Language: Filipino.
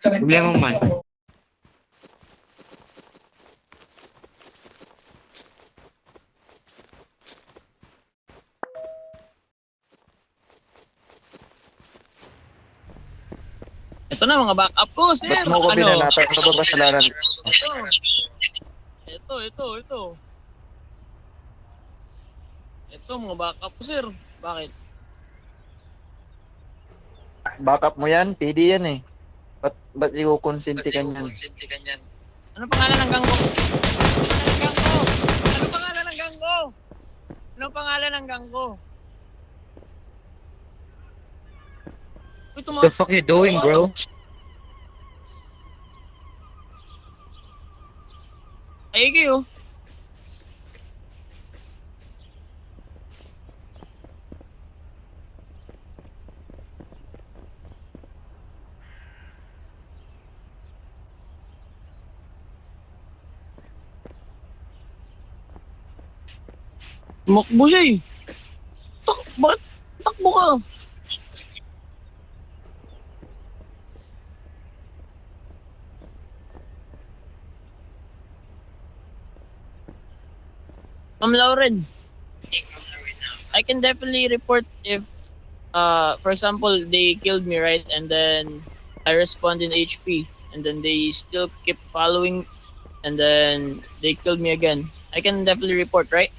Problema mo man. Ito na mga backup ko, sir. Ba't mo ko binanatan? Ano ba kasalanan? Ito. Ito mga backup ko, sir. Bakit? Backup mo yan? PD yan eh. Ba't i-consinti ka niyan? Ano pangalan ng gang ko? Ano pangalan ng gang ko? Ano pangalan ng gang ko? Uy, What the fuck you doing, bro? Ay, kayo. Tumakbo siya eh. Bakit takbo ka? Ma'am Lauren, I can definitely report if, for example, they killed me, right? And then I respond in HP, and then they still keep following, and then they killed me again. I can definitely report, right?